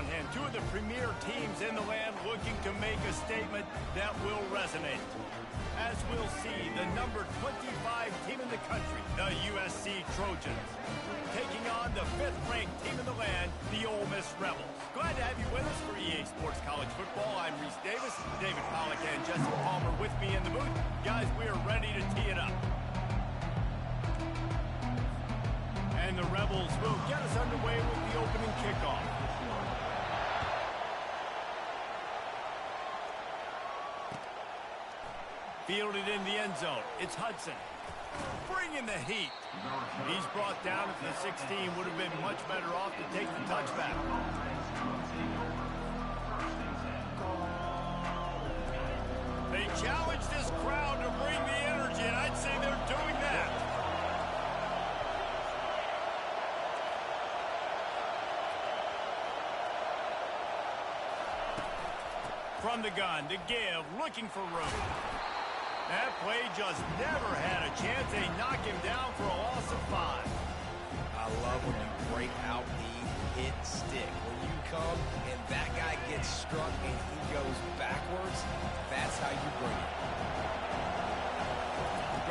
on hand. Two of the premier teams in the land looking to make a statement that will resonate. As we'll see, the number 25 team in the country, the USC Trojans, taking on the 5th-ranked team in the land, the Ole Miss Rebels. Glad to have you with us for EA Sports College Football. I'm Reese Davis, David Pollack and Jesse Palmer with me in the booth. Guys, we are ready to tee it up. And the Rebels will get us underway with the opening kickoff. Fielded in the end zone. It's Hudson. Bringing the heat. He's brought down at the 16. Would have been much better off to take the touchback. They challenge this crowd to bring the energy, and I'd say they're doing that. From the gun to give, looking for room. That play just never had a chance. They knock him down for a loss of 5. I love when you break out the hit stick. When you come and that guy gets struck and he goes backwards, that's how you bring it.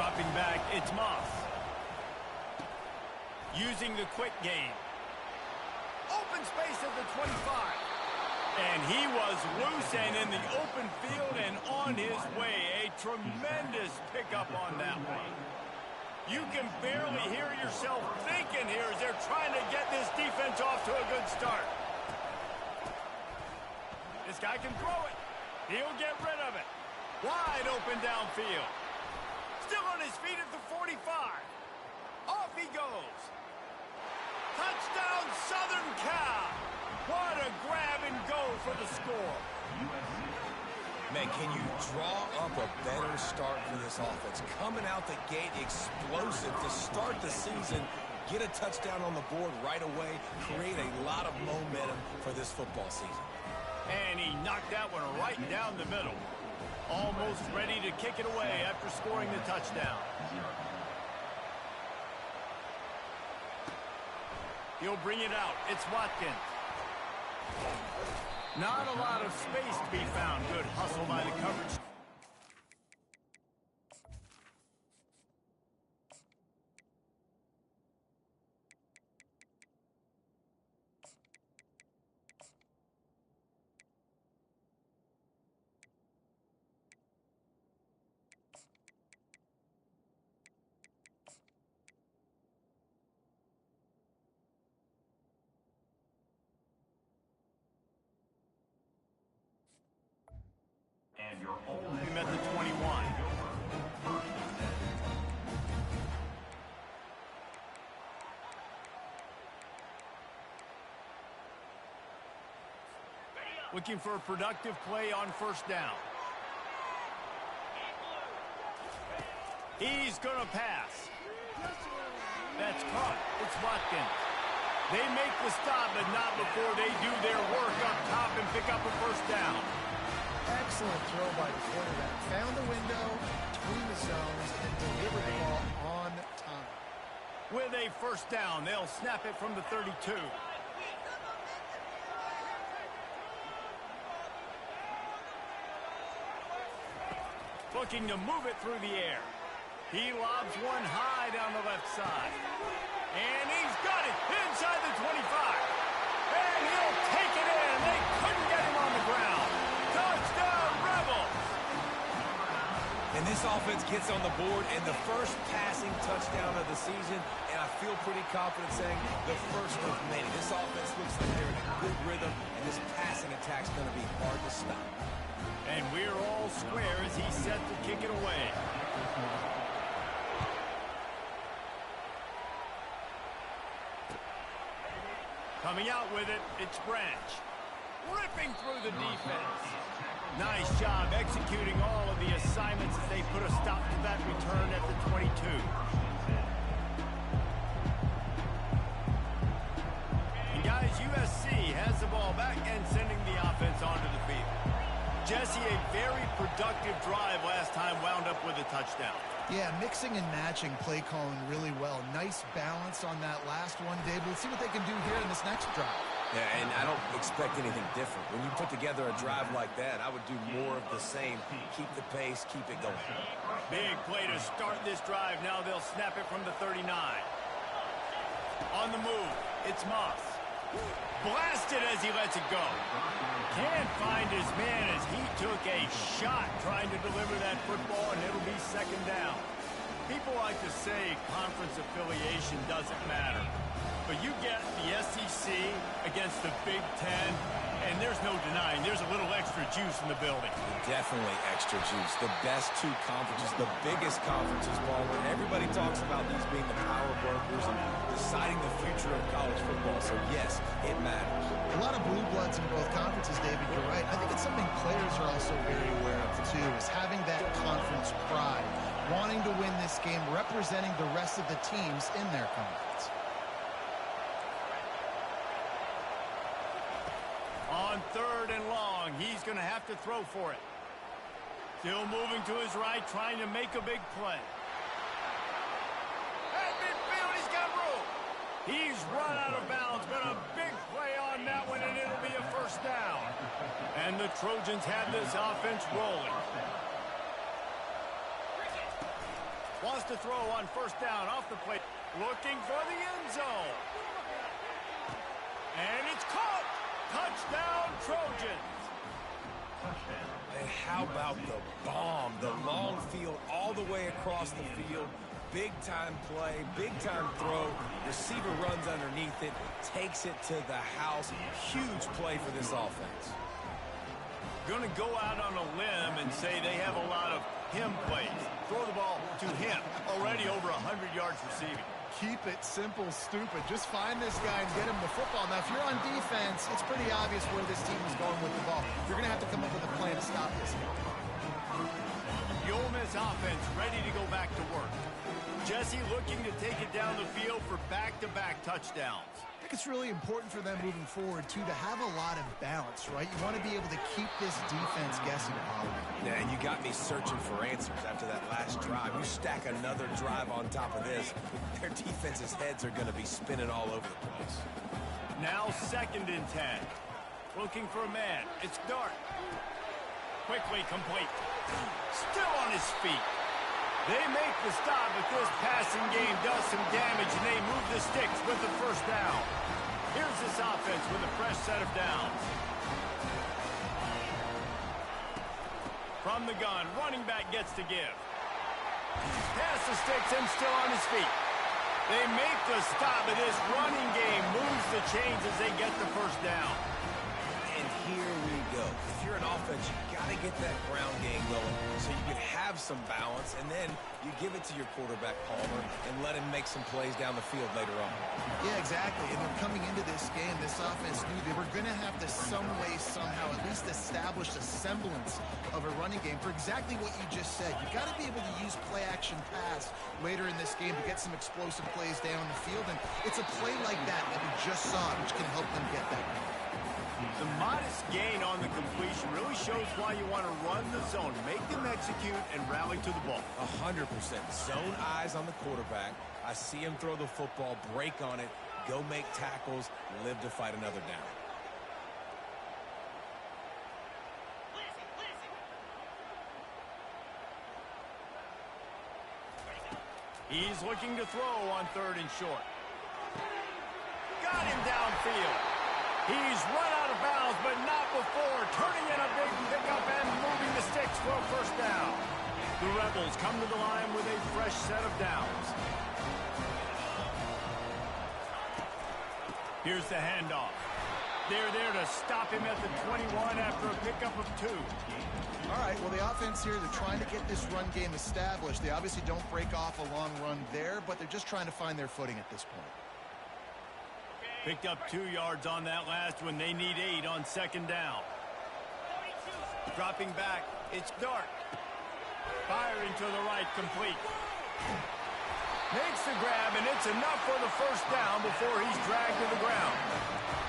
Dropping back, it's Moss. Using the quick game. Open space at the 25. And he was loose and in the open field and on his way. A tremendous pickup on that one. You can barely hear yourself thinking here as they're trying to get this defense off to a good start. This guy can throw it. He'll get rid of it. Wide open downfield. Still on his feet at the 45. Off he goes. Touchdown, Southern Cal. What a grab and go for the score. Man, can you draw up a better start for this offense? Coming out the gate explosive to start the season, get a touchdown on the board right away, create a lot of momentum for this football season. And he knocked that one right down the middle. Almost ready to kick it away after scoring the touchdown. He'll bring it out. It's Watkins. Not a lot of space to be found. Good hustle by the coverage. Him at the 21. Looking for a productive play on first down. He's going to pass. That's caught. It's Watkins. They make the stop, but not before they do their work up top and pick up a first down. Excellent throw by the quarterback. Found the window between the zones and delivered the ball on time. With a first down, they'll snap it from the 32. Looking to move it through the air. He lobs one high down the left side. And he's got it inside the 25. And he'll take it in. They couldn't get him on the ground. Touchdown, Rebels! And this offense gets on the board and the first passing touchdown of the season, and I feel pretty confident saying the first of many. This offense looks like they're in a good rhythm, and this passing attack's going to be hard to stop. And we're all square as he's set to kick it away. Coming out with it, it's Branch. Ripping through the defense. Nice job executing all of the assignments as they put a stop to that return at the 22. And guys, USC has the ball back and sending the offense onto the field. Jesse, a very productive drive last time wound up with a touchdown. Yeah, mixing and matching play calling really well. Nice balance on that last one, Dave. Let's see what they can do here in this next drive. Yeah, and I don't expect anything different. When you put together a drive like that, I would do more of the same. Keep the pace, keep it going. Big play to start this drive. Now they'll snap it from the 39. On the move, it's Moss. Blasted as he lets it go. Can't find his man as he took a shot trying to deliver that football, and it'll be second down. People like to say conference affiliation doesn't matter. But you get the SEC against the Big Ten, and there's no denying there's a little extra juice in the building. Definitely extra juice. The best two conferences, the biggest conferences, Baller. Everybody talks about these being the power brokers and deciding the future of college football. So, yes, it matters. A lot of blue bloods in both conferences, David. You're right. I think it's something players are also very aware of, too, is having that conference pride, wanting to win this game, representing the rest of the teams in their conference. On 3rd and long, he's going to have to throw for it. Still moving to his right, trying to make a big play. At midfield, he's got room. He's run out of bounds, but a big play on that one, and it'll be a first down. And the Trojans have this offense rolling. Wants to throw on first down off the plate. Looking for the end zone. And it's caught. Touchdown, Trojans. And how about the bomb? The long field all the way across the field. Big-time play, big-time throw. Receiver runs underneath it, takes it to the house. Huge play for this offense. Going to go out on a limb and say they have a lot of him plays. Throw the ball to him. Already over 100 yards receiving. Keep it simple, stupid. Just find this guy and get him the football. Now, if you're on defense, it's pretty obvious where this team is going with the ball. You're going to have to come up with a plan to stop this game. The Ole Miss offense ready to go back to work. Jesse looking to take it down the field for back-to-back touchdowns. I think it's really important for them moving forward, too, to have a lot of balance, right? You want to be able to keep this defense guessing. Yeah, and you got me searching for answers after that last drive. You stack another drive on top of this, their defense's heads are going to be spinning all over the place. Now 2nd and 10. Looking for a man. It's Dart. Quickly complete. Still on his feet. They make the stop, but this passing game does some damage, and they move the sticks with the first down. Here's this offense with a fresh set of downs. From the gun, running back gets to give. Pass the sticks and still on his feet. They make the stop, but this running game moves the chains as they get the first down. And here we go. If you're an offense, you got to get that ground game going so you can have some balance, and then you give it to your quarterback, Palmer, and let him make some plays down the field later on. Yeah, exactly. And they're coming into this game, this offense knew they were going to have to some way, somehow, at least establish a semblance of a running game for exactly what you just said. You've got to be able to use play-action pass later in this game to get some explosive plays down the field, and it's a play like that we just saw, which can help them get that. The modest gain on the completion really shows why you want to run the zone. Make them execute and rally to the ball. 100%. Zone eyes on the quarterback. I see him throw the football, break on it, go make tackles, live to fight another down. He's looking to throw on 3rd and short. Got him downfield. He's run out of bounds, but not before turning in a big pickup and moving the sticks for a first down. The Rebels come to the line with a fresh set of downs. Here's the handoff. They're there to stop him at the 21 after a pickup of 2. All right, well, the offense here, they're trying to get this run game established. They obviously don't break off a long run there, but they're just trying to find their footing at this point. Picked up 2 yards on that last one. They need 8 on 2nd down. Dropping back, it's Dart. Firing to the right, complete. Makes the grab, and it's enough for the first down before he's dragged to the ground.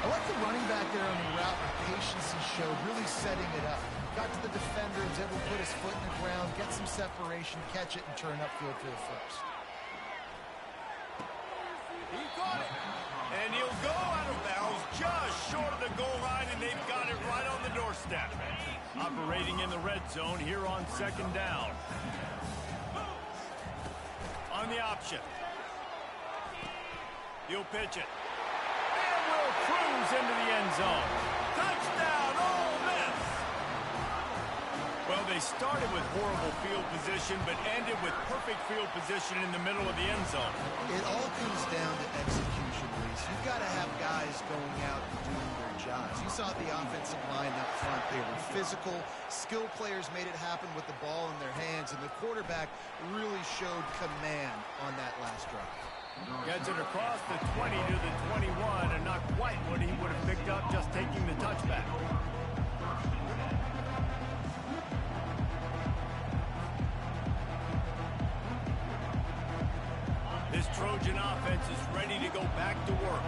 I like the running back there on the route with patience he showed, really setting it up. Got to the defender, was able to put his foot in the ground, get some separation, catch it, and turn upfield for the first. He caught it. And he'll go out of bounds just short of the goal line, and they've got it right on the doorstep. Operating in the red zone here on second down. On the option. He'll pitch it. And will cruise into the end zone. Touchdown, Ole Miss! Well, they started with horrible field position, but ended with perfect field position in the middle of the end zone. It all comes down to execution, Reese. You've got to have guys going out and doing their jobs. You saw the offensive line up front. They were physical. Skilled players made it happen with the ball in their hands, and the quarterback really showed command on that last drive. Gets it across the 20 to the 21, and not quite what he would have picked up just taking the touchback. This Trojan offense is ready to go back to work.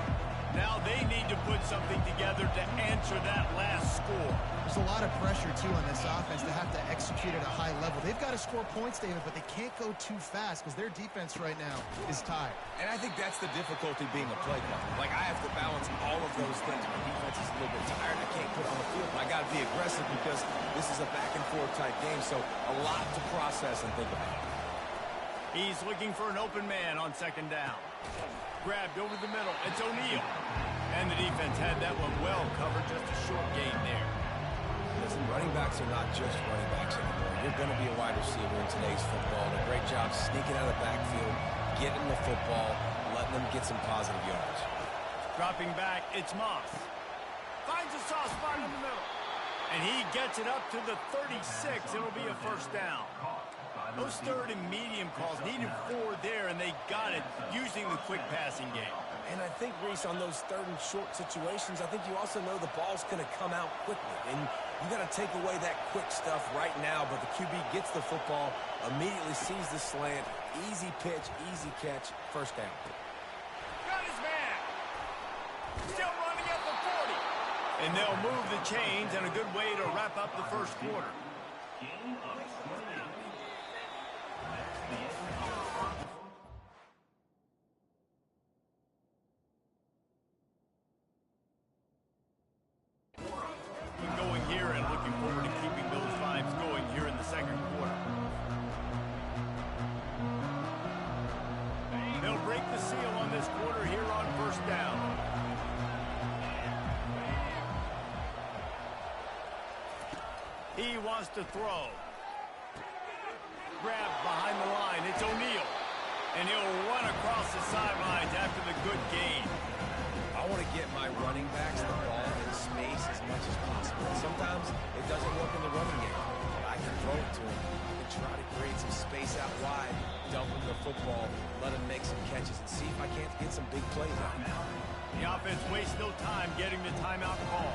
Now they need to put something together to answer that last score. There's a lot of pressure, too, on this offense to have to execute at a high level. They've got to score points, David, but they can't go too fast because their defense right now is tired. And I think that's the difficulty being a play caller. Like, I have to balance all of those things. My defense is a little bit tired. I can't put on the field. I got to be aggressive because this is a back-and-forth type game, so a lot to process and think about. He's looking for an open man on second down. Grabbed over the middle. It's O'Neal. And the defense had that one well covered. Just a short gain there. Listen, running backs are not just running backs anymore. You're going to be a wide receiver in today's football. And a great job sneaking out of the backfield, getting the football, letting them get some positive yards. Dropping back, it's Moss. Finds a soft spot in the middle. And he gets it up to the 36. It'll be a first down. Those third and medium calls needed 4 there, and they got it using the quick passing game. And I think, Reese, on those third and short situations, I think you also know the ball's going to come out quickly. And you got to take away that quick stuff right now. But the QB gets the football, immediately sees the slant, easy pitch, easy catch, first down. Got his man. Still running at the 40. And they'll move the chains, and a good way to wrap up the first quarter. Going here and looking forward to keeping those vibes going here in the second quarter. They'll break the seal on this quarter here on first down. He wants to throw. Grabbed behind the line. It's O'Neal. And he'll run across the sidelines after the good gain. I want to get my running backs the ball in space as much as possible. Sometimes it doesn't work in the running game. I can throw it to him. I can try to create some space out wide, dump him the football, let him make some catches, and see if I can't get some big plays out. The offense wastes no time getting the timeout call.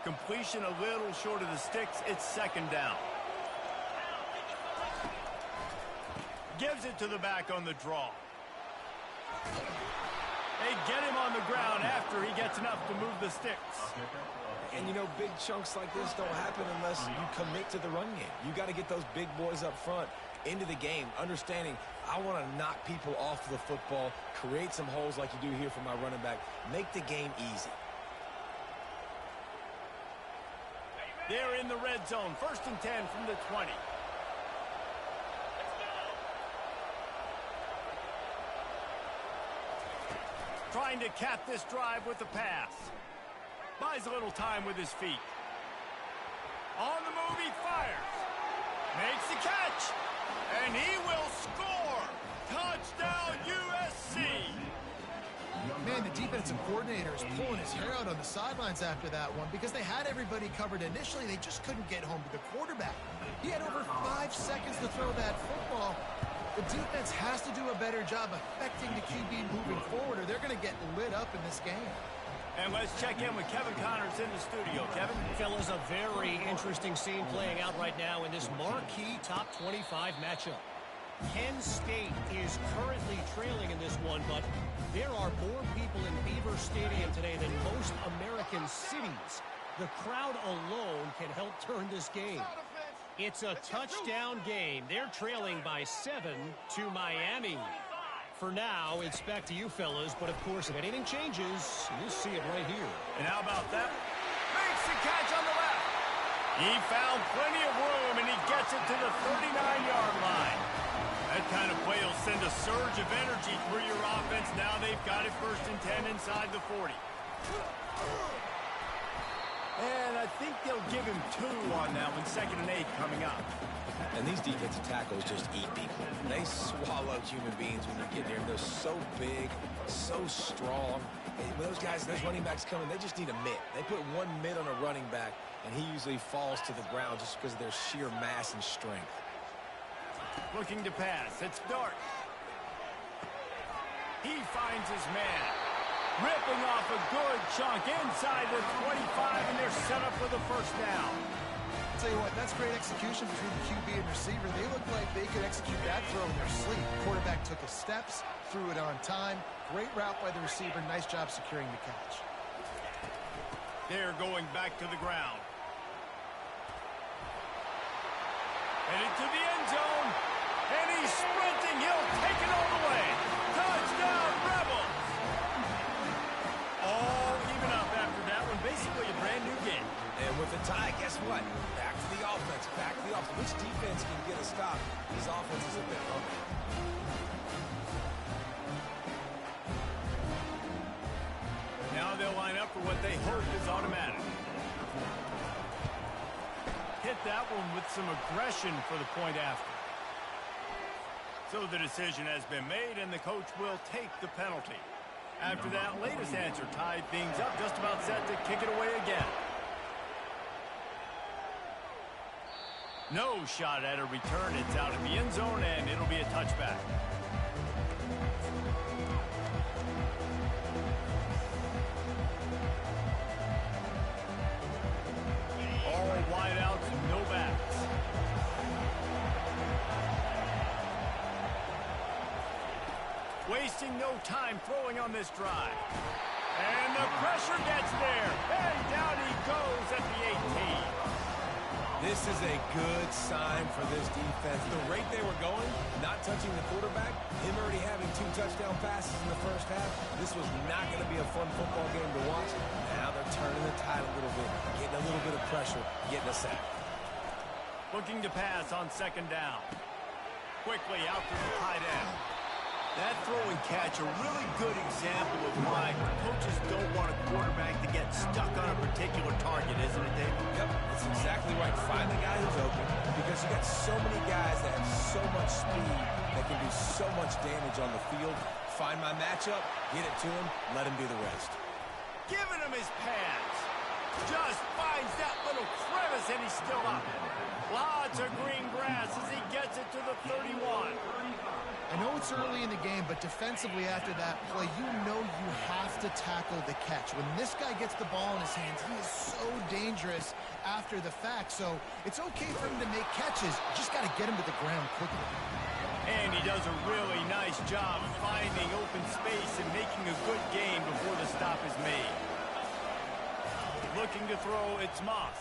Completion a little short of the sticks. It's second down. Gives it to the back on the draw. They get him on the ground after he gets enough to move the sticks. And, you know, big chunks like this don't happen unless you commit to the run game. You got to get those big boys up front into the game, understanding I want to knock people off the football, create some holes like you do here for my running back, make the game easy. They're in the red zone. 1st and 10 from the 20. Trying to cap this drive with the pass. Buys a little time with his feet. On the move, he fires. Makes the catch. And he will score. Touchdown, USC. Man, the defensive coordinator is pulling his hair out on the sidelines after that one because they had everybody covered initially. They just couldn't get home to the quarterback. He had over 5 seconds to throw that football. The defense has to do a better job affecting the QB moving forward, or they're going to get lit up in this game. And let's check in with Kevin Connors in the studio. Kevin? Fellas, a very interesting scene playing out right now in this marquee top 25 matchup. Penn State is currently trailing in this one, but there are more people in Beaver Stadium today than most American cities. The crowd alone can help turn this game. It's a touchdown game. They're trailing by 7 to Miami. For now, it's back to you fellas, but of course, if anything changes, you'll see it right here. And how about that? Makes the catch on the left. He found plenty of room, and he gets it to the 39-yard line. That kind of play will send a surge of energy through your offense. Now they've got it 1st and 10 inside the 40. And I think they'll give him 2 on that one, 2nd and 8 coming up. And these defensive tackles just eat people. They swallow human beings when you get near them. They're so big, so strong. And when those guys, those running backs come in, they just need a mitt. They put 1 mitt on a running back, and he usually falls to the ground just because of their sheer mass and strength. Looking to pass. It's Dart. He finds his man. Ripping off a good chunk inside the 25, and they're set up for the 1st down. I'll tell you what, that's great execution between the QB and receiver. They look like they could execute that throw in their sleep. Quarterback took his steps, threw it on time. Great route by the receiver. Nice job securing the catch. They're going back to the ground. Headed to the end zone. And he's sprinting. He'll take it all the way. Touchdown, Rebels. All even up after that one. Basically a brand new game. And with the tie, guess what? Back to the offense. Back to the offense. Which defense can get a stop? These offenses have been hungry. Now they'll line up for what they hope is automatic. Hit that one with some aggression for the point after. So the decision has been made, and the coach will take the penalty. After that latest answer tied things up, just about set to kick it away again. No shot at a return. It's out of the end zone, and it'll be a touchback. All wideouts, no backs. Wasting no time throwing on this drive. And the pressure gets there. And down he goes at the 18. This is a good sign for this defense. The rate they were going, not touching the quarterback, him already having 2 touchdown passes in the 1st half, this was not going to be a fun football game to watch. Now they're turning the tide a little bit, getting a little bit of pressure, getting a sack. Looking to pass on 2nd down. Quickly out to the tight end. That throw and catch, a really good example of why coaches don't want a quarterback to get stuck on a particular target, isn't it, David? Yep, that's exactly right. Find the guy who's open, because you got so many guys that have so much speed that can do so much damage on the field. Find my matchup, get it to him, let him do the rest. Giving him his pads. Just finds that little crevice, and he's still up. Lots of green grass as he gets it to the 31. I know it's early in the game, but defensively after that play, you know you have to tackle the catch. When this guy gets the ball in his hands, he is so dangerous after the fact. So it's okay for him to make catches. You just got to get him to the ground quickly. And he does a really nice job finding open space and making a good game before the stop is made. Looking to throw, it's Moss.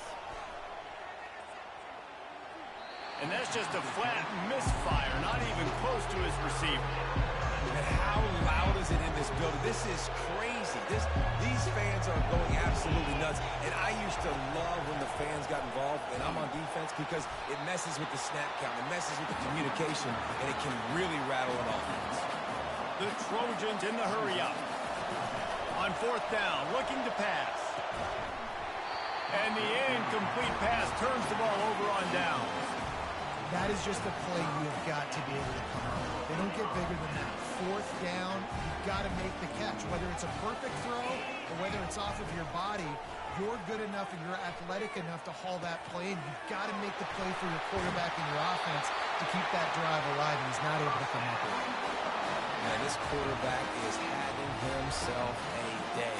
And that's just a flat misfire, not even close to his receiver. And how loud is it in this building? This is crazy. These fans are going absolutely nuts. And I used to love when the fans got involved, and I'm on defense, because it messes with the snap count, it messes with the communication, and it can really rattle an offense. The Trojans in the hurry up. On 4th down, looking to pass. And the incomplete pass turns the ball over on downs. That is just a play you've got to be able to come up with. They don't get bigger than that. 4th down, you've got to make the catch. Whether it's a perfect throw or whether it's off of your body, you're good enough and you're athletic enough to haul that play, and you've got to make the play for your quarterback and your offense to keep that drive alive, and he's not able to come up with it. Man, this quarterback is having himself a day.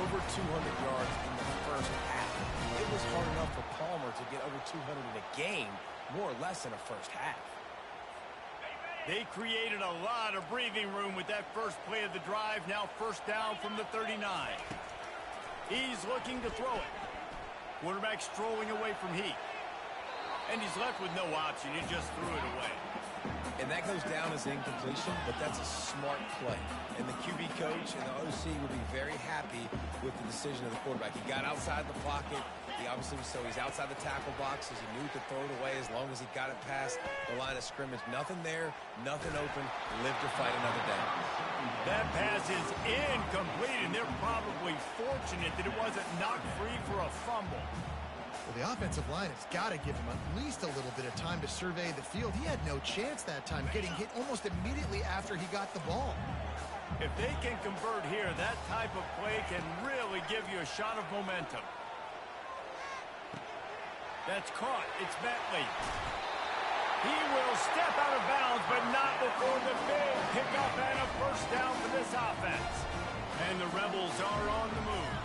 Over 200 yards in the 1st half. It was hard enough for Palmer to get over 200 in a game, more or less in a 1st half. They created a lot of breathing room with that first play of the drive. Now first down from the 39. He's looking to throw it. Quarterback strolling away from Heath. And he's left with no option. He just threw it away. And that goes down as incompletion, but that's a smart play. And the QB coach and the OC would be very happy with the decision of the quarterback. He got outside the pocket. He obviously, so he's outside the tackle box as he knew he could throw it away as long as he got it past the line of scrimmage. Nothing there, nothing open. Live to fight another down. That pass is incomplete, and they're probably fortunate that it wasn't knocked free for a fumble. Well, the offensive line has got to give him at least a little bit of time to survey the field. He had no chance that time, getting hit almost immediately after he got the ball. If they can convert here, that type of play can really give you a shot of momentum. That's caught. It's Bentley. He will step out of bounds, but not before the big pickup and a first down for this offense. And the Rebels are on the move.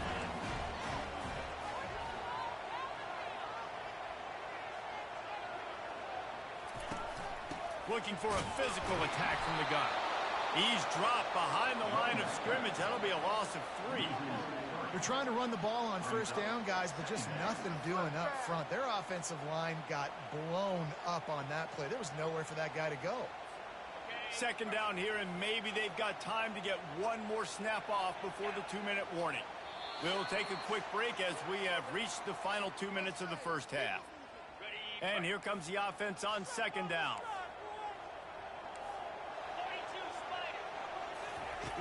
Looking for a physical attack from the gun. He's dropped behind the line of scrimmage. That'll be a loss of 3. They're trying to run the ball on first down, guys, but just nothing doing up front. Their offensive line got blown up on that play. There was nowhere for that guy to go. Second down here, and maybe they've got time to get one more snap off before the 2-minute warning. We'll take a quick break as we have reached the final 2 minutes of the first half. And here comes the offense on second down.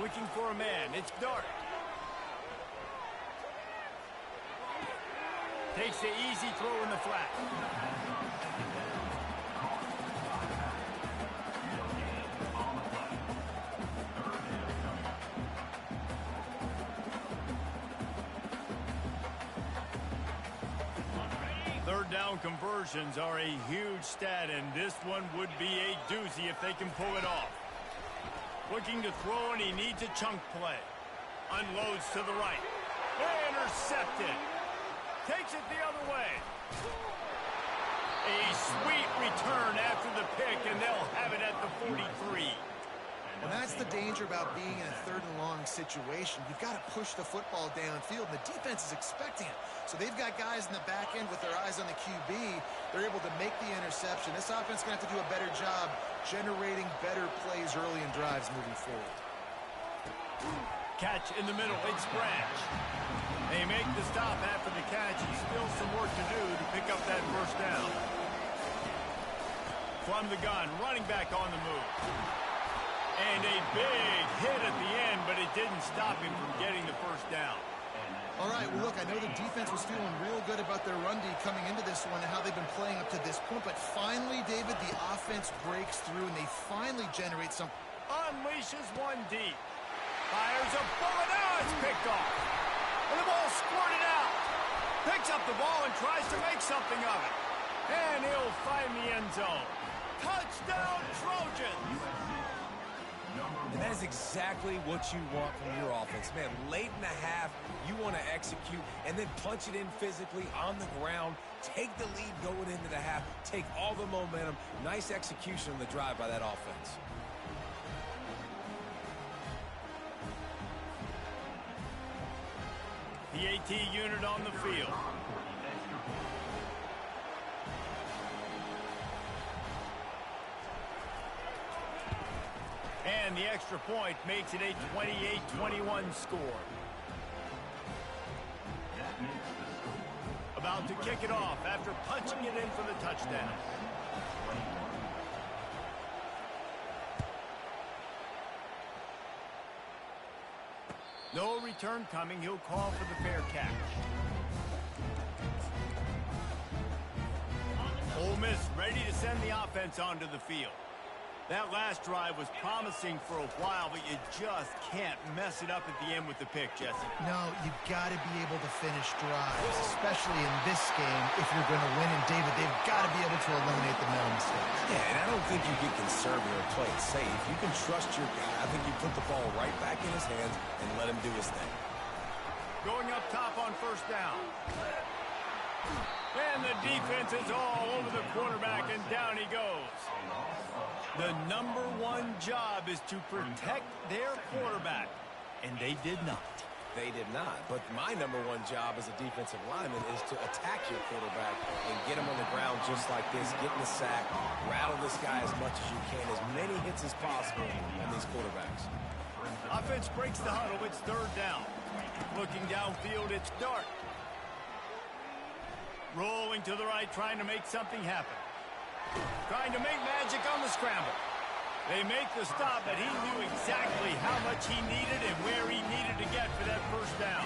Looking for a man. It's Dart. Takes the easy throw in the flat. Third down conversions are a huge stat, and this one would be a doozy if they can pull it off. Looking to throw, and he needs a chunk play. Unloads to the right. Intercepted. Takes it the other way. A sweet return after the pick, and they'll have it at the 43. And that's the danger about being in a third and long situation. You've got to push the football downfield, and the defense is expecting it. So they've got guys in the back end with their eyes on the QB. They're able to make the interception. This offense is going to have to do a better job generating better plays early in drives moving forward. Catch in the middle. It's Branch. They make the stop after the catch, and still some work to do to pick up that first down. From the gun, running back on the move. And a big hit at the end, but it didn't stop him from getting the first down. All right, well, look, I know the defense was feeling real good about their run D coming into this one and how they've been playing up to this point, but finally, David, the offense breaks through, and they finally generate some. Unleashes one deep. Fires a bullet. Oh, it's picked off. And the ball squirted out. Picks up the ball and tries to make something of it. And he'll find the end zone. Touchdown, Trojans! And that is exactly what you want from your offense. Man, late in the half, you want to execute and then punch it in physically on the ground. Take the lead going into the half. Take all the momentum. Nice execution on the drive by that offense. The AT unit on the field. And the extra point makes it a 28-21 score. About to kick it off after punching it in for the touchdown. No return coming. He'll call for the fair catch. Ole Miss ready to send the offense onto the field. That last drive was promising for a while, but you just can't mess it up at the end with the pick, Jesse. No, you've got to be able to finish drives, especially in this game if you're going to win. And, David, they've got to be able to eliminate the mental mistakes. Yeah, and I don't think you get conservative or play it safe. You can trust your guy. I think you put the ball right back in his hands and let him do his thing. Going up top on first down. And the defense is all over the quarterback, and down he goes. The #1 job is to protect their quarterback, and they did not. They did not, but my #1 job as a defensive lineman is to attack your quarterback and get him on the ground just like this, get in the sack, rattle this guy as much as you can, as many hits as possible on these quarterbacks. Offense breaks the huddle. It's 3rd down. Looking downfield, it's Dart. Rolling to the right, trying to make something happen. Trying to make magic on the scramble. They make the stop, but he knew exactly how much he needed and where he needed to get for that 1st down.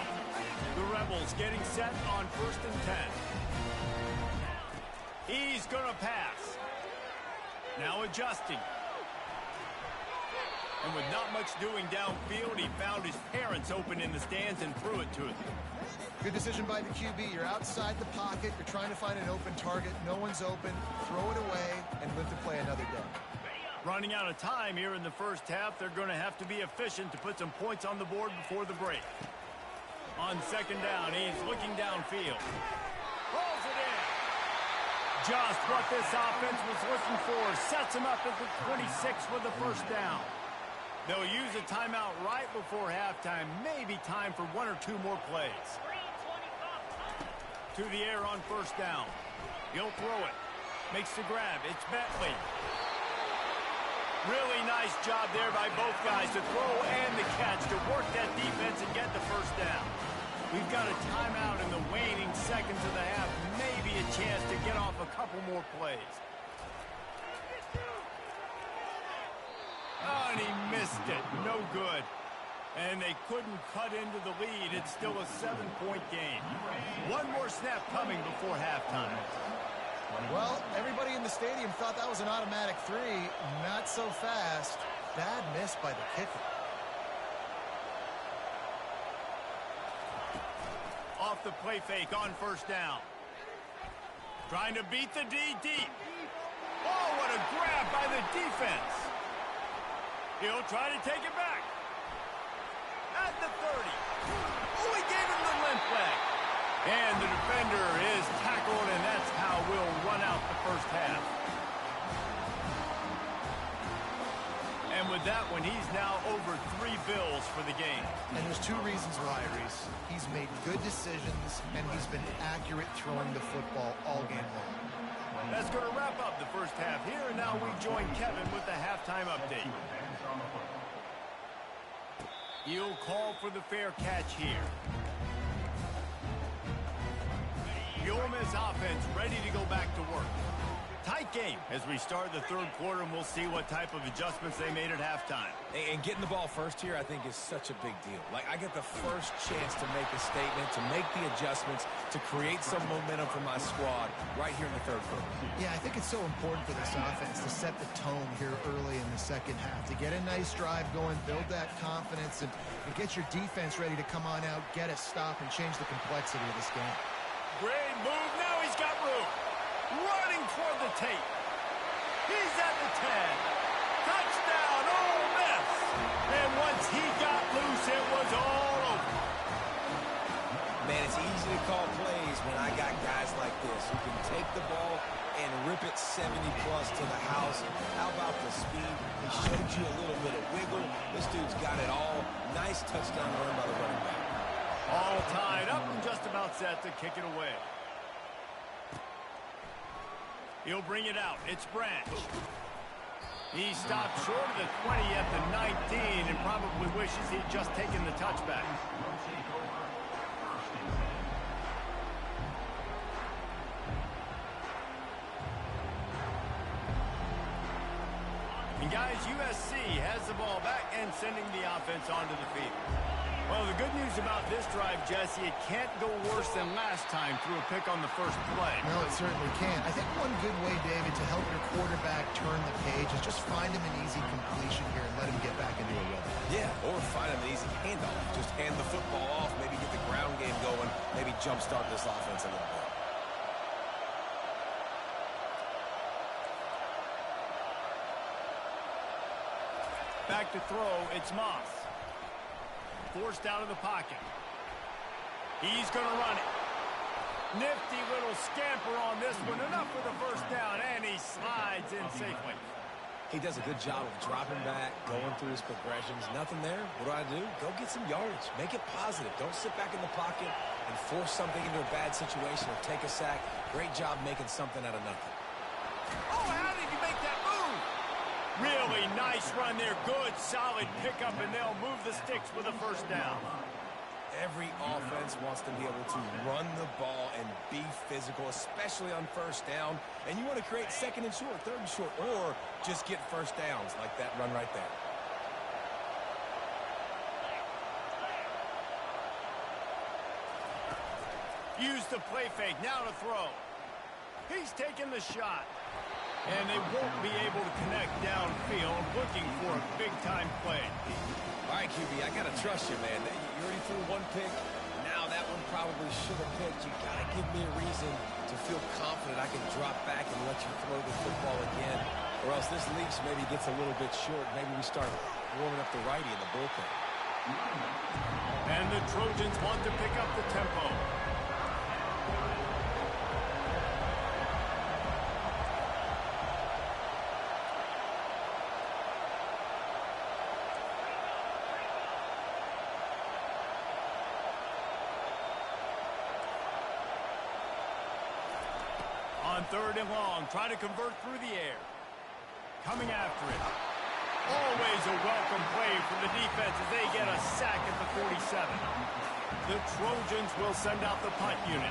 The Rebels getting set on 1st and 10. He's going to pass. Now adjusting. And with not much doing downfield, he found his parents open in the stands and threw it to them. Good decision by the QB. You're outside the pocket. You're trying to find an open target. No one's open. Throw it away and live to play another day. Running out of time here in the 1st half. They're going to have to be efficient to put some points on the board before the break. On 2nd down, he's looking downfield. Pulls it in. Just what this offense was looking for. Sets him up at the 26 for the 1st down. They'll use a timeout right before halftime. Maybe time for 1 or 2 more plays. To the air on 1st down. He'll throw it. Makes the grab. It's Bentley. Really nice job there by both guys to throw and the catch to work that defense and get the 1st down. We've got a timeout in the waning seconds of the half. Maybe a chance to get off a couple more plays. Oh, and he missed it. No good. And they couldn't cut into the lead. It's still a 7-point game. 1 more snap coming before halftime. Well, everybody in the stadium thought that was an automatic 3. Not so fast. Bad miss by the kicker. Off the play fake on 1st down. Trying to beat the D deep. Oh, what a grab by the defense. He'll try to take it back. At the 30. Oh, he gave him the limp leg. And the defender is tackled, and that's how we'll run out the 1st half. And with that one, he's now over 3 bills for the game. And there's 2 reasons why, Reese. He's made good decisions, and he's been accurate throwing the football all game long. That's going to wrap up the 1st half here, and now we join Kevin with the halftime update. He'll call for the fair catch here. The Ole Miss offense ready to go back to work. Tight game as we start the 3rd quarter, and we'll see what type of adjustments they made at halftime. And getting the ball first here, I think, is such a big deal. Like, I get the first chance to make a statement, to make the adjustments, to create some momentum for my squad right here in the 3rd quarter. Yeah, I think it's so important for this offense to set the tone here early in the 2nd half, to get a nice drive going, build that confidence, and get your defense ready to come on out, get a stop, and change the complexity of this game. Great move. Now he's got room. Running toward the tape. He's at the 10. Touchdown, Ole Miss. And once he got loose, it was all over. Man, it's easy to call plays when I got guys like this who can take the ball and rip it 70-plus to the house. How about the speed? He showed you a little bit of wiggle. This dude's got it all. Nice touchdown run by the running back. All tied up and just about set to kick it away. He'll bring it out. It's Branch. He stopped short of the 20 at the 19 and probably wishes he'd just taken the touchback. And guys, USC has the ball back and sending the offense onto the field. Well, the good news about this drive, Jesse, it can't go worse than last time through a pick on the 1st play. No, it certainly can't. I think one good way, David, to help your quarterback turn the page is just find him an easy completion here and let him get back into a rhythm. Yeah, or find him an easy handoff. Just hand the football off, maybe get the ground game going, maybe jumpstart this offense a little bit. Back to throw, it's Moss. Forced out of the pocket. He's going to run it. Nifty little scamper on this one. Enough for the 1st down, and he slides in safely. He does a good job of dropping back, going through his progressions. Nothing there. What do? Go get some yardage. Make it positive. Don't sit back in the pocket and force something into a bad situation or take a sack. Great job making something out of nothing. Oh, how did he make that move? Really nice run there. Good, solid pickup, and they'll move the sticks with a first down. Every offense wants to be able to run the ball and be physical, especially on first down. And you want to create second and short, third and short, or just get first downs like that run right there. Use the play fake. Now to throw. He's taking the shot. And they won't be able to connect downfield, looking for a big-time play. All right, QB, I got to trust you, man. You already threw one pick. Now that one probably should have picked. You got to give me a reason to feel confident I can drop back and let you throw the football again. Or else this leash maybe gets a little bit short. Maybe we start warming up the righty in the bullpen. And the Trojans want to pick up the tempo. On third and long, try to convert through the air. Coming after it. Always a welcome play from the defense as they get a sack at the 47. The Trojans will send out the punt unit.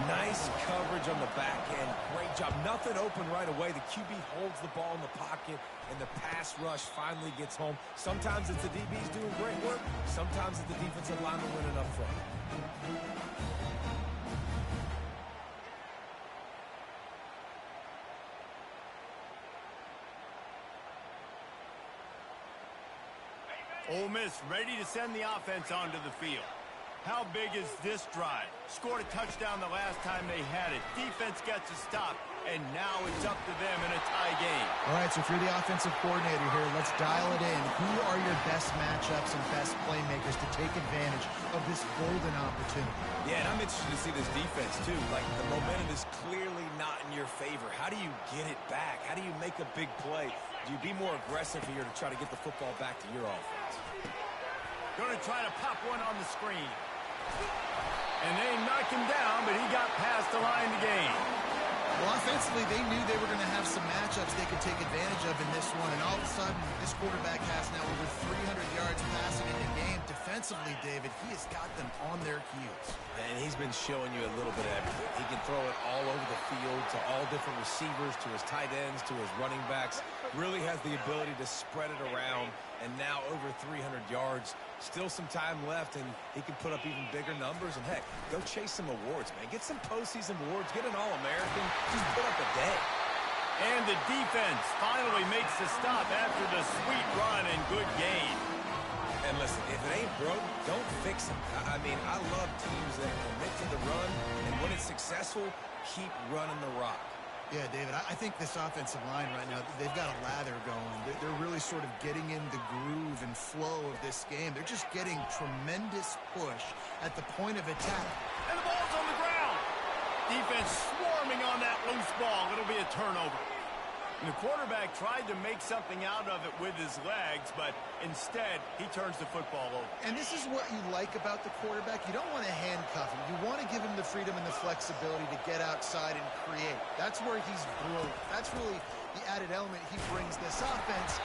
Nice coverage on the back end. Great job. Nothing open right away. The QB holds the ball in the pocket, and the pass rush finally gets home. Sometimes it's the DBs doing great work. Sometimes it's the defensive lineman winning up front. Ole Miss ready to send the offense onto the field. How big is this drive? Scored a touchdown the last time they had it. Defense gets a stop, and now it's up to them in a tie game. All right, so if you're the offensive coordinator here, let's dial it in. Who are your best matchups and best playmakers to take advantage of this golden opportunity? Yeah, and I'm interested to see this defense, too. Like, the momentum is clearly not in your favor. How do you get it back? How do you make a big play? Do you be more aggressive here to try to get the football back to your offense? Going to try to pop one on the screen. And they knocked him down, but he got past the line to gain. Well, offensively, they knew they were going to have some matchups they could take advantage of in this one. And all of a sudden, this quarterback has now over 300 yards passing in the game. Defensively, David, he has got them on their heels. And he's been showing you a little bit of everything. He can throw it all over the field to all different receivers, to his tight ends, to his running backs. Really has the ability to spread it around. And now over 300 yards. Still some time left, and he can put up even bigger numbers. And, heck, go chase some awards, man. Get some postseason awards. Get an All-American. Just put up a day. And the defense finally makes the stop after the sweet run and good gain. And listen, if it ain't broke, don't fix it. I mean, I love teams that commit to the run, and when it's successful, keep running the rock. Yeah, David, I think this offensive line right now, they've got a lather going. They're really sort of getting in the groove and flow of this game. They're just getting tremendous push at the point of attack. And the ball's on the ground. Defense swarming on that loose ball. It'll be a turnover. And the quarterback tried to make something out of it with his legs, but instead, he turns the football over. And this is what you like about the quarterback. You don't want to handcuff him. You want to give him the freedom and the flexibility to get outside and create. That's where he's brilliant. That's really the added element he brings this offense.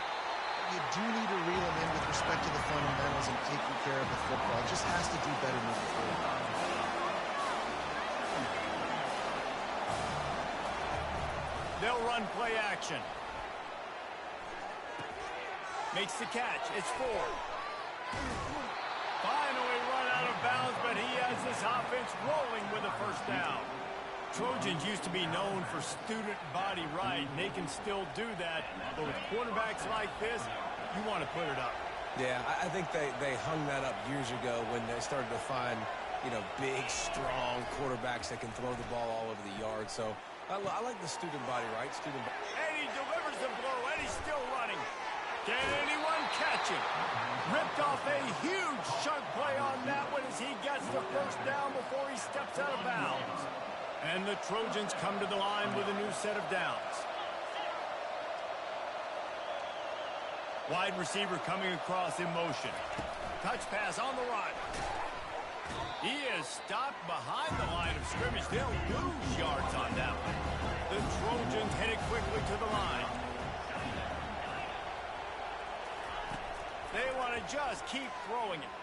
You do need to reel him in with respect to the fundamentals and taking care of the football. It just has to do better moving forward. They'll run play action. Makes the catch. It's 4. Finally run out of bounds, but he has this offense rolling with a first down. Trojans used to be known for student body right, and they can still do that. But with quarterbacks like this, you want to put it up. Yeah, I think they hung that up years ago when they started to find, big, strong quarterbacks that can throw the ball all over the yard. So I like the student body, right? And he delivers the blow, and he's still running. Can anyone catch him? Ripped off a huge chunk play on that one as he gets the first down before he steps out of bounds. And the Trojans come to the line with a new set of downs. Wide receiver coming across in motion. Touch pass on the run. He is stopped behind the line of scrimmage. They'll lose yards on that one. The Trojans headed quickly to the line. They want to just keep throwing it.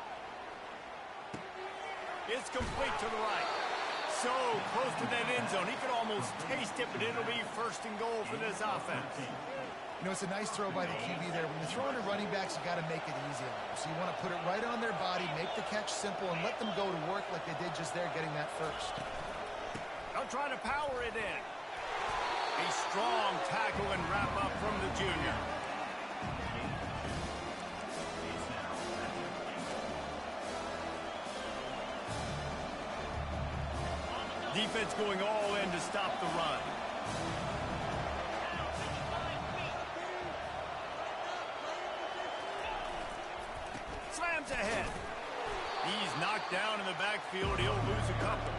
It's complete to the right. So close to that end zone. He could almost taste it, but it'll be first and goal for this offense. You know, it's a nice throw by the QB there. When you're throwing to running backs, you got to make it easy on them. So you want to put it right on their body, make the catch simple, and let them go to work like they did just there, getting that first. They'll try to power it in. A strong tackle and wrap up from the junior. Defense going all in to stop the run. Slams ahead. He's knocked down in the backfield. He'll lose a couple.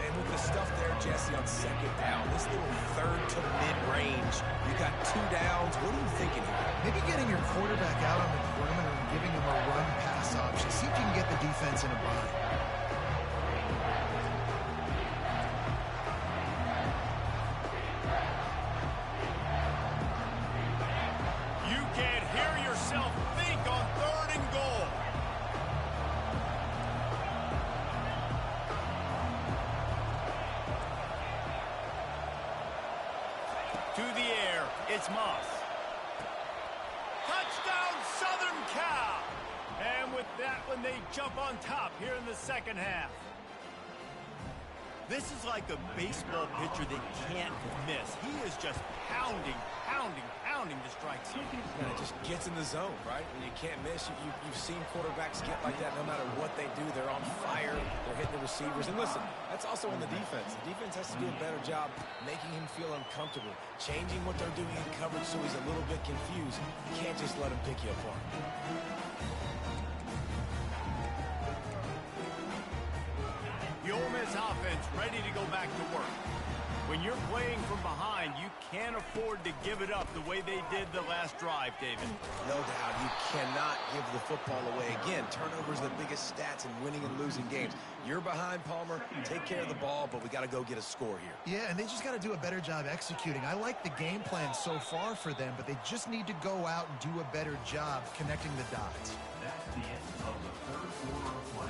And with the stuff there, Jesse, on second down, this little third to mid-range, you got 2 downs. What are you thinking here? Maybe getting your quarterback out on the perimeter and giving him a run-pass option. See if you can get the defense in a bind. You can't hear yourself think on 3rd and goal. To the air, it's Moss. Touchdown, Southern Cal! And with that one, they jump on top here in the second half. This is like a baseball pitcher that can't miss. He is just pounding the strike zone. And it just gets in the zone, right? When you can't miss, you've seen quarterbacks get like that no matter what they do. They're on fire. They're hitting the receivers. And listen, that's also on the defense. The defense has to do a better job making him feel uncomfortable, changing what they're doing in coverage so he's a little bit confused. You can't just let him pick you apart. The Ole Miss offense ready to go back to work. When you're playing from behind, you can't afford to give it up the way they did the last drive, David. No doubt. You cannot give the football away. Again, turnovers are the biggest stats in winning and losing games. You're behind, Palmer. Take care of the ball, but we got to go get a score here. Yeah, and they just got to do a better job executing. I like the game plan so far for them, but they just need to go out and do a better job connecting the dots. That's the end of the 3rd quarter of play.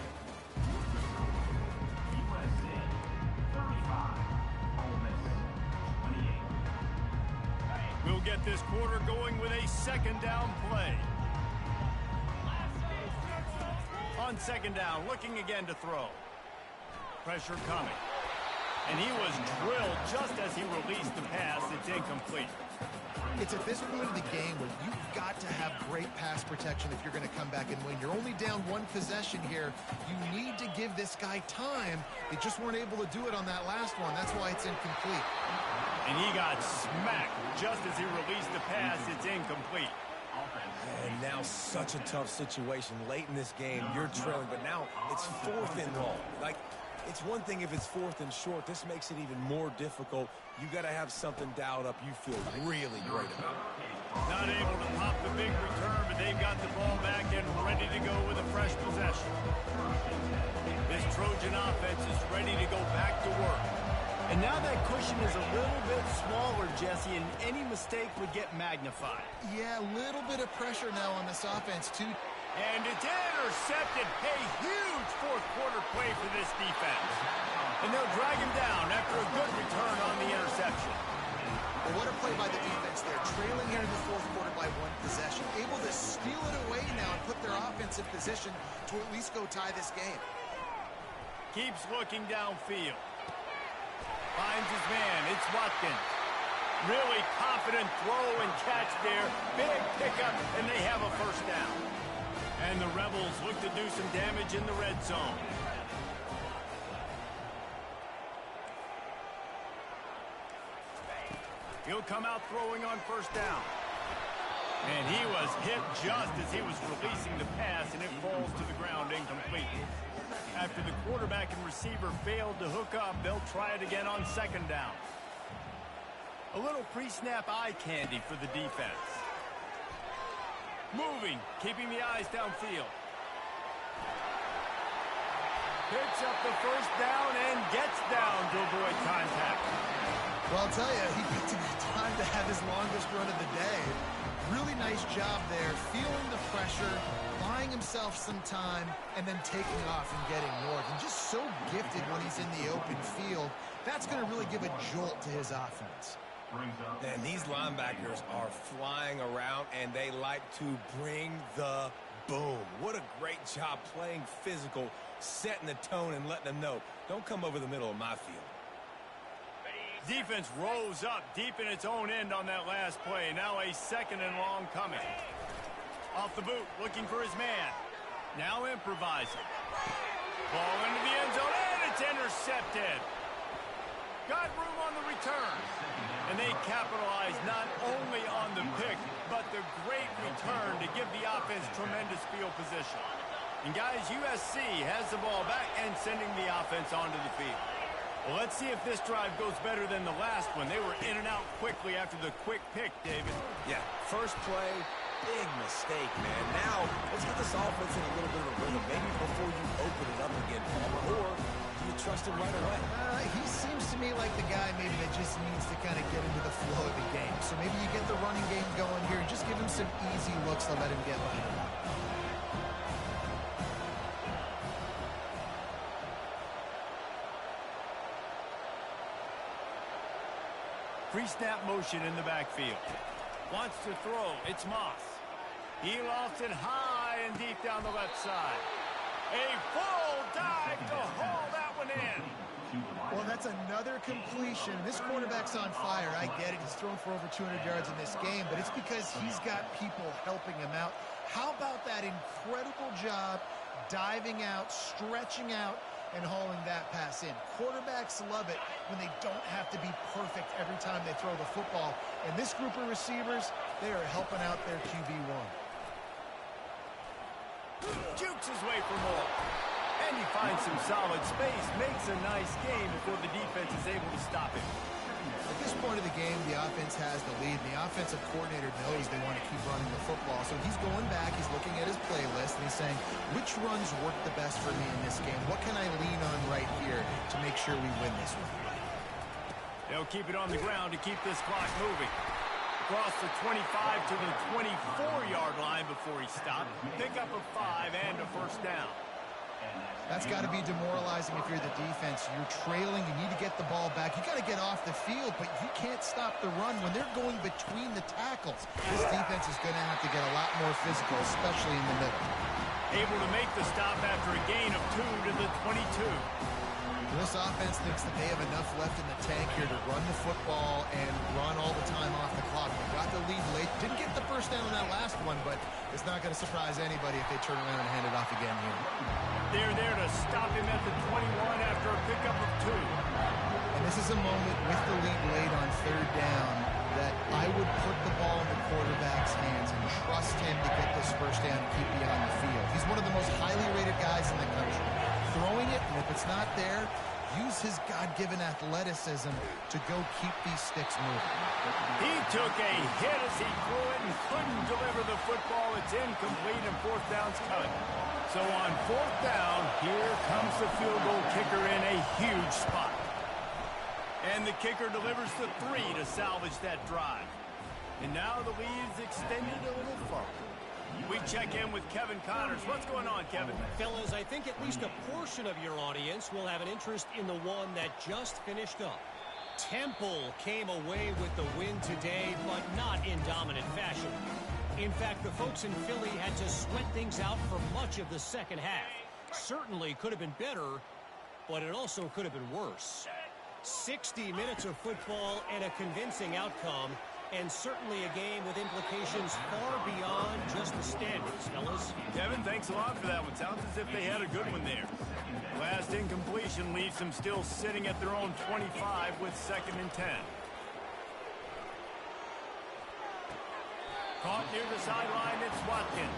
We'll get this quarter going with a second down play. On second down, looking again to throw. Pressure coming. And he was drilled just as he released the pass. It's incomplete. It's at this point of the game where you've got to have great pass protection if you're going to come back and win. You're only down 1 possession here. You need to give this guy time. They just weren't able to do it on that last one. That's why it's incomplete. And he got smacked just as he released the pass. It's incomplete. And now such a tough situation. Late in this game, you're trailing, but now it's 4th and long. Like, it's one thing if it's 4th and short. This makes it even more difficult. You got to have something dialed up you feel really great about. Not able to pop the big return, but they've got the ball back and ready to go with a fresh possession. This Trojan offense is ready to go back to work. And now that cushion is a little bit smaller, Jesse, and any mistake would get magnified. Yeah, a little bit of pressure now on this offense, too. And it's intercepted. A huge 4th quarter play for this defense. And they'll drag him down after a good return on the interception. Well, what a play by the defense there. Trailing here in the 4th quarter by 1 possession. Able to steal it away now and put their offense in position to at least go tie this game. Keeps looking downfield. Finds his man. It's Watkins. Really confident throw and catch there. Big pickup, and they have a first down. And the Rebels look to do some damage in the red zone. He'll come out throwing on first down. And he was hit just as he was releasing the pass, and it falls to the ground incomplete. After the quarterback and receiver failed to hook up, they'll try it again on second down. A little pre-snap eye candy for the defense. Moving, keeping the eyes downfield. Picks up the first down and gets down to avoid contact. Well, I'll tell you, he picked a good time to have his longest run of the day. Really nice job there, feeling the pressure, buying himself some time, and then taking off and getting north. And just so gifted when he's in the open field. That's going to really give a jolt to his offense. And these linebackers are flying around, and they like to bring the boom. What a great job playing physical, setting the tone and letting them know, don't come over the middle of my field. Defense rose up deep in its own end on that last play. Now a second and long coming. Off the boot, looking for his man. Now improvising. Ball into the end zone, and it's intercepted. Got room on the return. And they capitalized not only on the pick, but the great return to give the offense tremendous field position. And guys, USC has the ball back and sending the offense onto the field. Well, let's see if this drive goes better than the last one. They were in and out quickly after the quick pick, David. Yeah, first play, big mistake, man. Now, let's get this offense in a little bit of a rhythm. Maybe before you open it up again, Palmer. Or do you trust him right away? He seems to me like the guy maybe that just needs to kind of get into the flow of the game. So maybe you get the running game going here and just give him some easy looks to let him get behind. Pre-snap motion in the backfield. Wants to throw. It's Moss. He lofts it high and deep down the left side. A full dive to haul that one in. Well, that's another completion. This quarterback's on fire. I get it. He's thrown for over 200 yards in this game, but it's because he's got people helping him out. How about that incredible job diving out, stretching out, and hauling that pass in? Quarterbacks love it when they don't have to be perfect every time they throw the football. And this group of receivers, they are helping out their QB1. Jukes his way for more. And he finds some solid space, makes a nice game before the defense is able to stop him. At this point of the game, the offense has the lead. The offensive coordinator knows they want to keep running the football. So he's going back, he's looking at his playlist, and he's saying, which runs work the best for me in this game? What can I lean on right here to make sure we win this one? They'll keep it on the ground to keep this clock moving. Across the 25 to the 24-yard line before he stopped. Pick up a 5 and a first down. That's got to be demoralizing if you're the defense. You're trailing. You need to get the ball back. You got to get off the field, but you can't stop the run when they're going between the tackles. This defense is going to have to get a lot more physical, especially in the middle. Able to make the stop after a gain of 2 to the 22. This offense thinks that they have enough left in the tank here to run the football and run all the time off the clock. They got the lead late. Didn't get the first down on that last one, but it's not going to surprise anybody if they turn around and hand it off again here. They're there to stop him at the 21 after a pickup of 2. And this is a moment with the lead late on third down that I would put the ball in the quarterback's hands and trust him to get this first down and keep you on the field. He's one of the most highly rated guys in the country. Throwing it, and if it's not there, use his God-given athleticism to go keep these sticks moving. He took a hit as he threw it and couldn't deliver the football. It's incomplete and fourth down's coming. So on fourth down, here comes the field goal kicker in a huge spot. And the kicker delivers the 3 to salvage that drive. And now the lead is extended a little further. We check in with Kevin Connors. What's going on, Kevin? Fellas, I think at least a portion of your audience will have an interest in the one that just finished up. Temple came away with the win today, but not in dominant fashion. In fact, the folks in Philly had to sweat things out for much of the second half. Certainly could have been better, but it also could have been worse. 60 minutes of football and a convincing outcome, and certainly a game with implications far beyond just the standings, fellas. Kevin, thanks a lot for that one. Sounds as if they had a good one there. Last incompletion leaves them still sitting at their own 25 with 2nd and 10. Caught near the sideline, it's Watkins.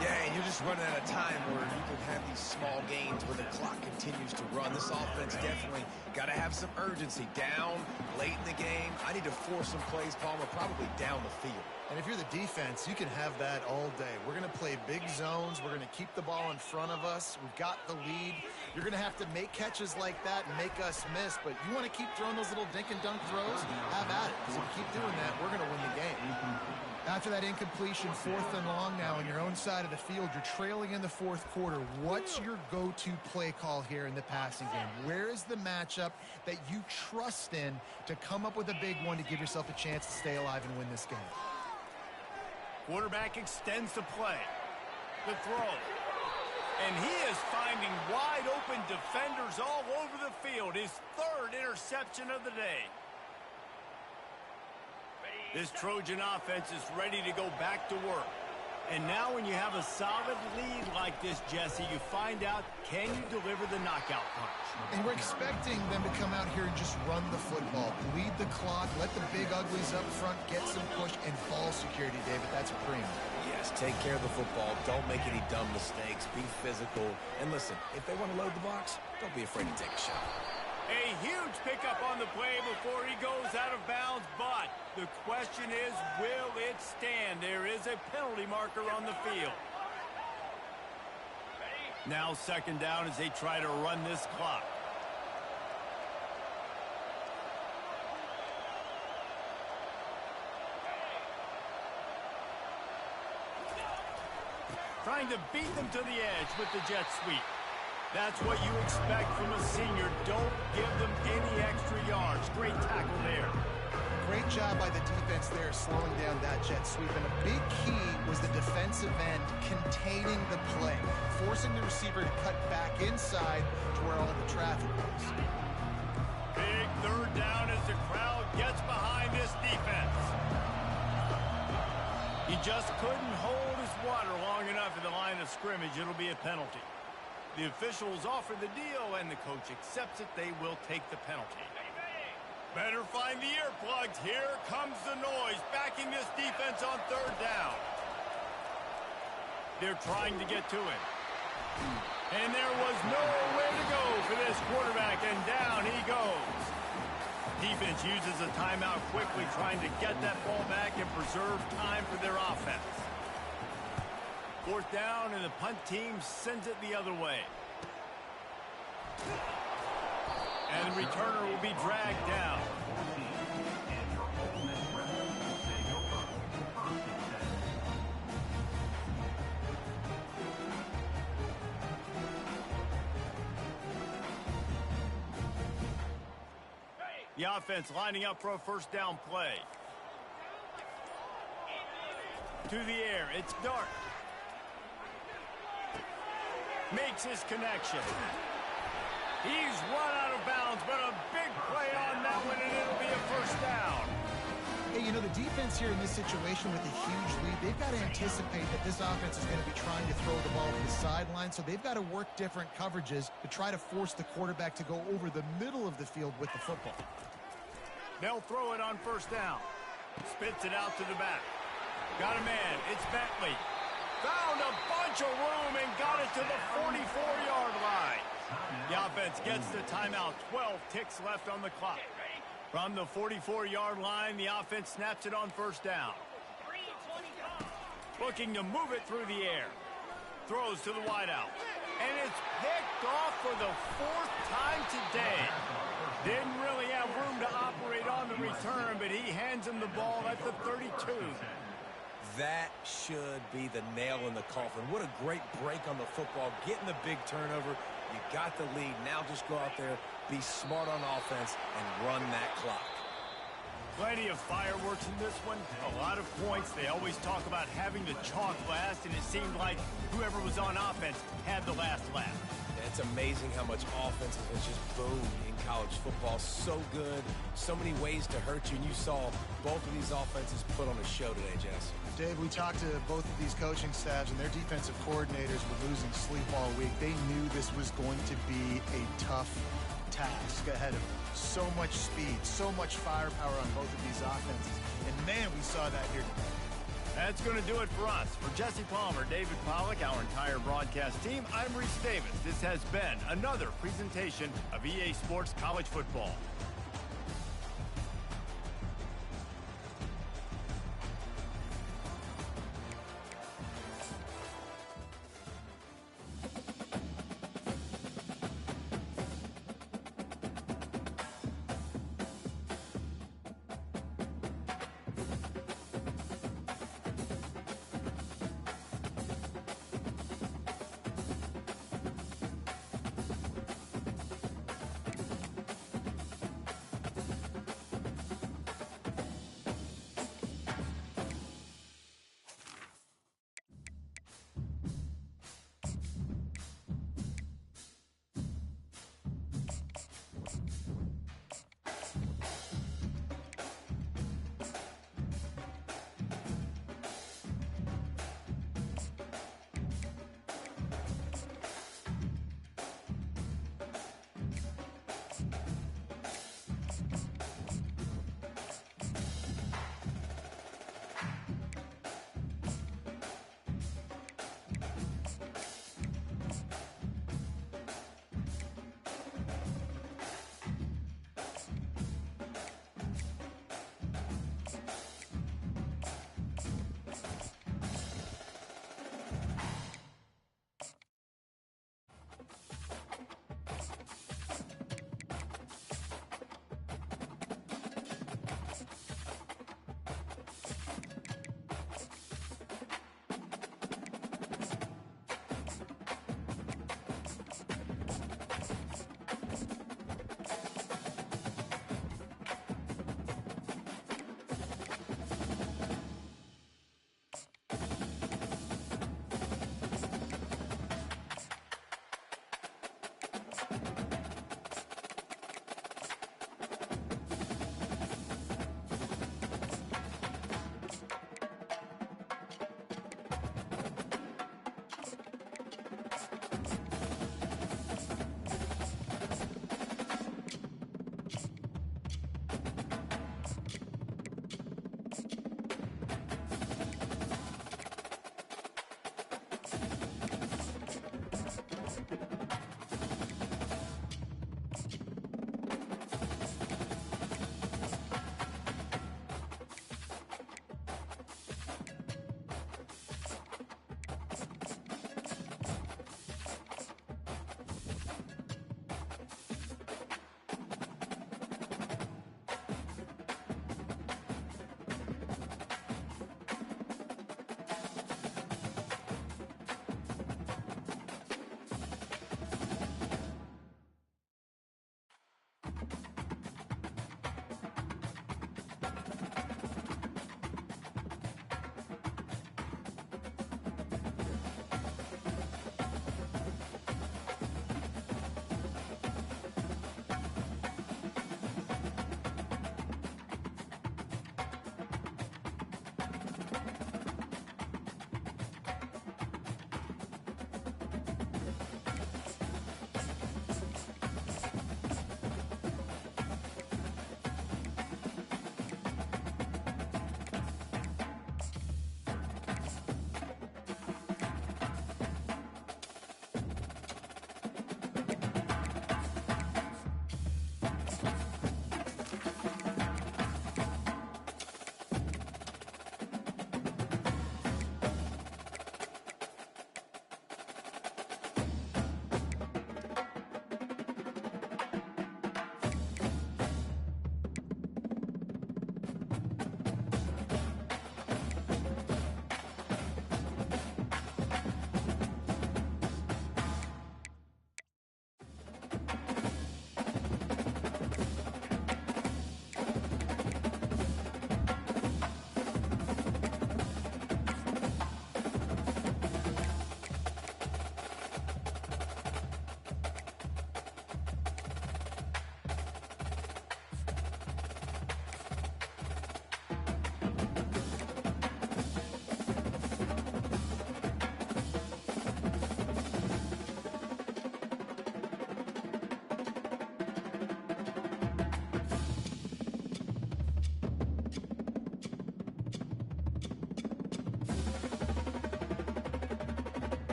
Yeah, and you're just running out of time where you can have these small gains where the clock continues to run. This offense definitely got to have some urgency. Down late in the game, I need to force some plays, Palmer, probably down the field. And if you're the defense, you can have that all day. We're going to play big zones. We're going to keep the ball in front of us. We've got the lead. You're going to have to make catches like that and make us miss. But you want to keep throwing those little dink and dunk throws? Have at it. Because if you keep doing that, we're going to win the game. After that incompletion, 4th and long now on your own side of the field, you're trailing in the 4th quarter. What's your go-to play call here in the passing game? Where is the matchup that you trust in to come up with a big one to give yourself a chance to stay alive and win this game? Quarterback extends the play. The throw. And he is finding wide open defenders all over the field. His 3rd interception of the day. This Trojan offense is ready to go back to work. And now when you have a solid lead like this, Jesse, you find out, can you deliver the knockout punch? And we're expecting them to come out here and just run the football, bleed the clock, let the big uglies up front get some push, and ball security, David. That's premium. Yes, take care of the football. Don't make any dumb mistakes. Be physical. And listen, if they want to load the box, don't be afraid to take a shot. A huge pickup on the play before he goes out of bounds, but the question is, will it stand? There is a penalty marker on the field. Now 2nd down as they try to run this clock. Trying to beat them to the edge with the jet sweep. That's what you expect from a senior. Don't give them any extra yards. Great tackle there. Great job by the defense there slowing down that jet sweep. And a big key was the defensive end containing the play, forcing the receiver to cut back inside to where all the traffic was. Big 3rd down as the crowd gets behind this defense. He just couldn't hold his water long enough in the line of scrimmage. It'll be a penalty. The officials offer the deal, and the coach accepts it. They will take the penalty. Better find the earplugs. Here comes the noise, backing this defense on 3rd down. They're trying to get to it. And there was nowhere to go for this quarterback, and down he goes. Defense uses a timeout quickly, trying to get that ball back and preserve time for their offense. 4th down, and the punt team sends it the other way. And the returner will be dragged down. The offense lining up for a 1st down play. To the air, it's Dart. Makes his connection. He's run out of bounds, but a big play on that one, and it'll be a 1st down. Hey, you know, the defense here in this situation with a huge lead, they've got to anticipate that this offense is going to be trying to throw the ball to the sideline, so they've got to work different coverages to try to force the quarterback to go over the middle of the field with the football. They'll throw it on 1st down. Spits it out to the back. Got a man. It's Bentley. Found a bunch of room and got it to the 44-yard line. The offense gets the timeout. 12 ticks left on the clock. From the 44-yard line, the offense snaps it on 1st down. Looking to move it through the air. Throws to the wideout. And it's picked off for the 4th time today. Didn't really have room to operate on the return, but he hands him the ball at the 32. That should be the nail in the coffin. What a great break on the football. Getting the big turnover. You got the lead. Now just go out there, be smart on offense, and run that clock. Plenty of fireworks in this one. A lot of points. They always talk about having the chalk last, and it seemed like whoever was on offense had the last laugh. It's amazing how much offense has just boomed in college football. So good. So many ways to hurt you. And you saw both of these offenses put on a show today, Jess. Dave, we talked to both of these coaching staffs, and their defensive coordinators were losing sleep all week. They knew this was going to be a tough task ahead of them. So much speed, so much firepower on both of these offenses. And, man, we saw that here today. That's going to do it for us. For Jesse Palmer, David Pollack, our entire broadcast team, I'm Reese Davis. This has been another presentation of EA Sports College Football.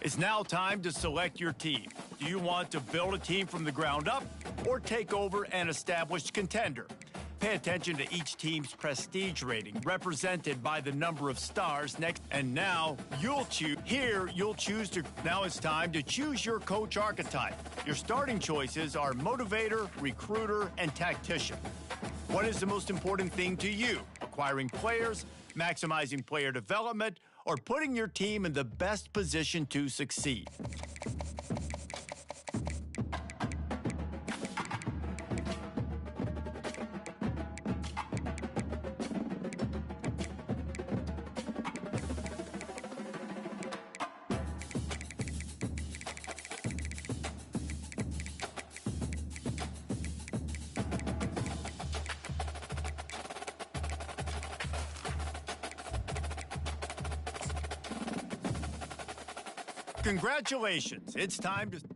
It's now time to select your team. Do you want to build a team from the ground up or take over an established contender? Pay attention to each team's prestige rating, represented by the number of stars next. And now you'll choose. Now it's time to choose your coach archetype. Your starting choices are motivator, recruiter, and tactician. What is the most important thing to you? Acquiring players, maximizing player development, or putting your team in the best position to succeed? Congratulations. It's time to...